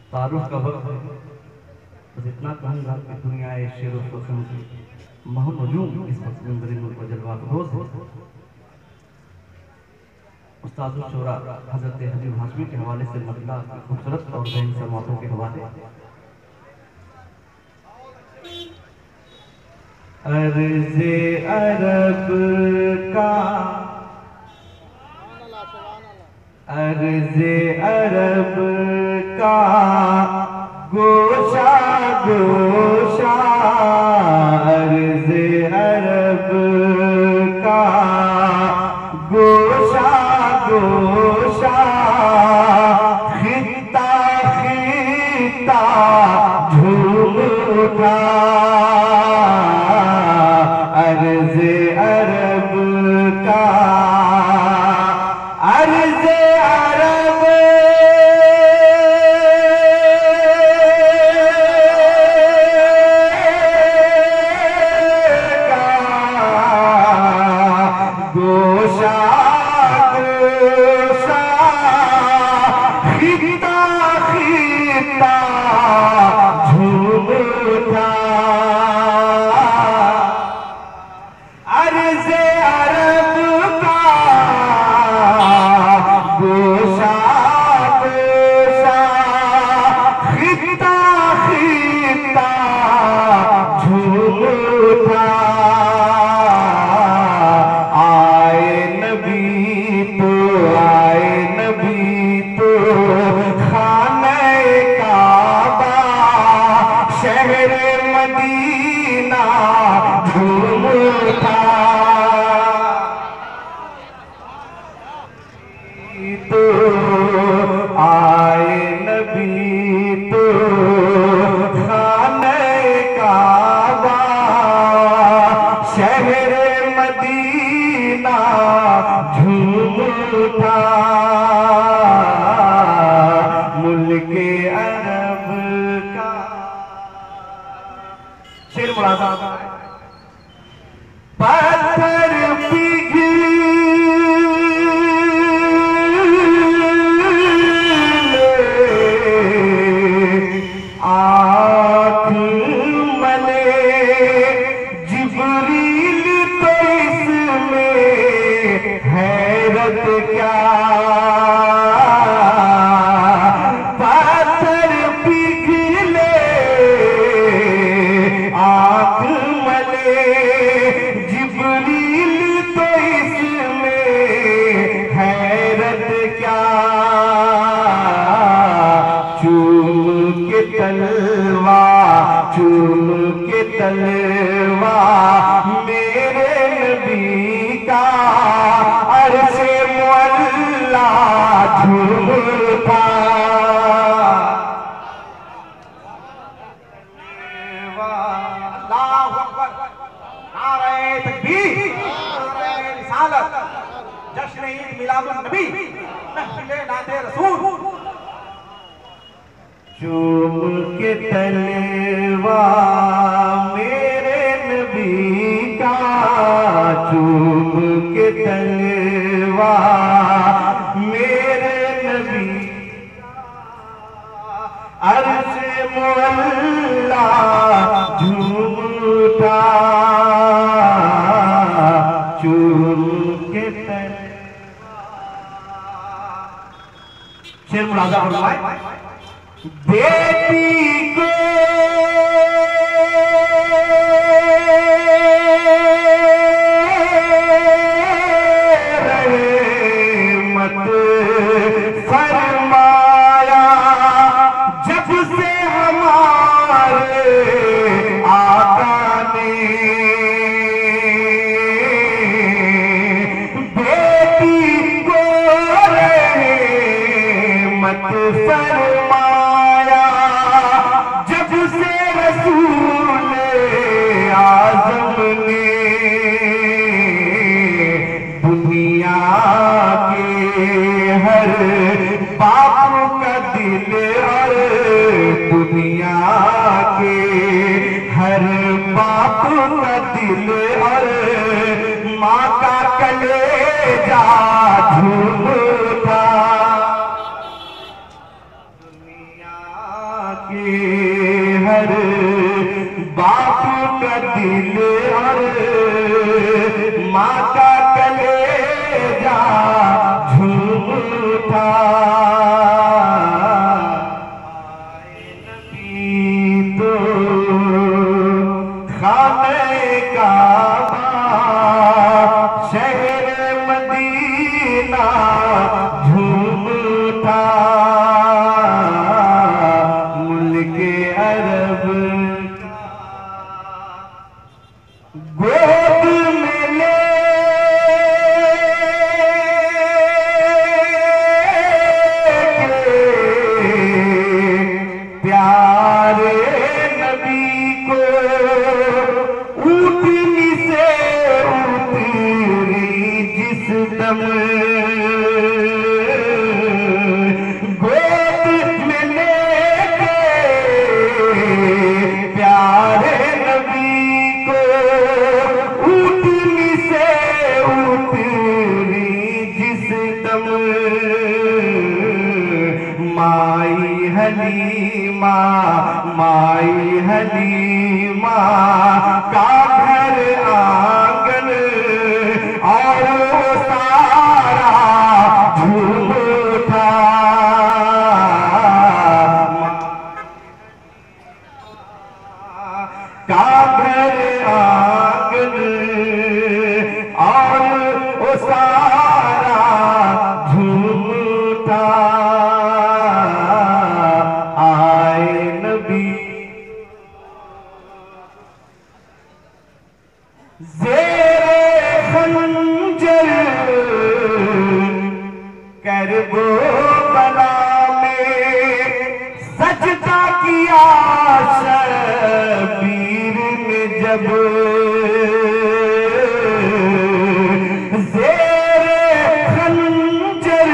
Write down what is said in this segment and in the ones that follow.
तारुफ का वक्त है, बस इतना कहूँगा कि दुनिया शेर व फखर की महमूजूम इस वक्त मंजर को जलवा रोज है। उस्ताद शोरा हजरत हबीब हाशमी के हवाले से मतला की खूबसूरत और बेहन समातों के हवाले। अर्ज़े अरब का अर्ज़े अरब का गोशा गोशा, अर्ज़े अरब का गोशा गोशा, खित्ता खित्ता झूम उठा। अर्ज़े अरब का अर्ज़े अरब का गोशा गोशा, खित्ता खित्ता झूम उठा। अर्ज़े अरब का गोशा गोशा, खित्ता खित्ता झूम उठा। आए नबी तो खाने काबा, शहर मदीना झूम उठा। तो आए नबी तो खाने काबा, शहर मदीना झूम उठा। मुल्के अरब का शेर मुरादा, पत्थर पिघले आँख मले, जिब्रील तो इसमें हैरत क्या। पत्थर पिघले आँख मले, जिब्रील तो इसमें हैरत क्या। चूम के तलवा मेरे नबी का, अर्शे मुअल्ला झूम उठा। अल्लाहु अकबर, नारे तकबीर, नारे रिसालत, जश्न ईद मिलादुन नबी, महफिले नाते रसूल। चूम के तलवा मेरे नबी का, चूम के तलवा मेरे नबी का, अर्शे मुअल्ला झूम उठा। चूम के तलवा शेर मुलाजा फरमाए। बेटी को रहमत फरमाया, जब से हमारे आका ने बेटी को रहमत फरमाया, जब से रसूल आज़म ने दुनिया के हर बाप का दिल और दुनिया के हर बाप का दिल और माँ का कलेजा झूम उठा। दुनिया के हर बाप का दिल और माँ का कलेजा झूम उठा। तो खाने काबा शहर मदीना झूम उठा। मुल्के अरब गोद में ले प्यारे नबी को ऊँटनी से उतरी जिस दम गोद में लेके प्यारे नबी को ऊँटनी से उतरी जिस दम माई हलीमा का घर आंगन और वो सारा झूम उठा। का घर आंगन और वो सारा झूम उठा। ज़ेरे खंजर करबो बला में सजदा किया शबीर ने जब। ज़ेरे खंजर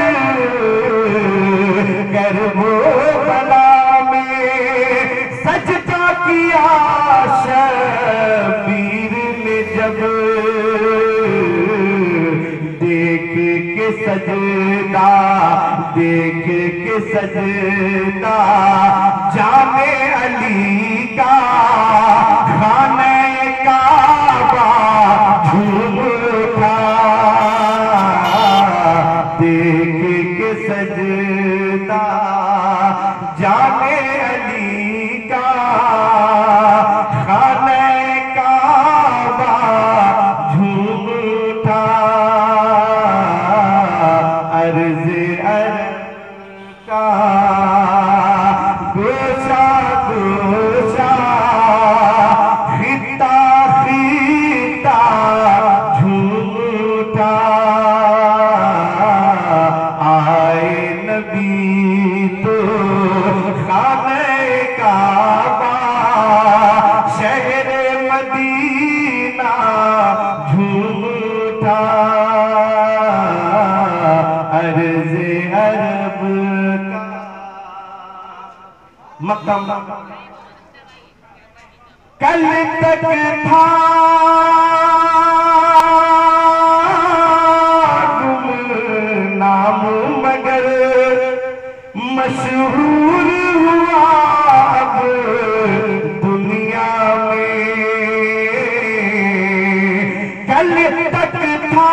करबो बला में सजदा किया शबीर जब। देख के सजदा जाने अली का खाने काबा झूम उठा। देख के सजदा जाने अली का खाने झूम उठा। अर्ज़ अरब का गोशा गोशा खिता खिता झूम उठा। आए नबी तो खाने काबा शहर मदीना झूम उठा। अर्ज़ अरब का मक़म कल तक था गुमनाम मगर मशहूर हुआ अब दुनिया में। कल तक था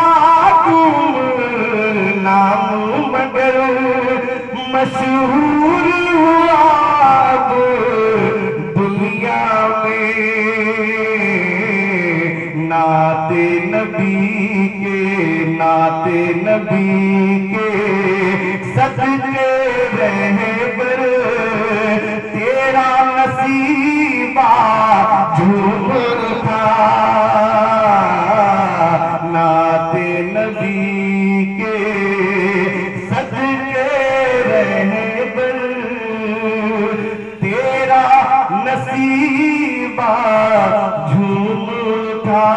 गुमनाम मगर मशहूर हुआ अब दुनिया में। नाते नबी के सदके रहबर तेरा नसीबा झूम उठा। नाते नबी के सदके रहबर तेरा नसीबा झूम उठा।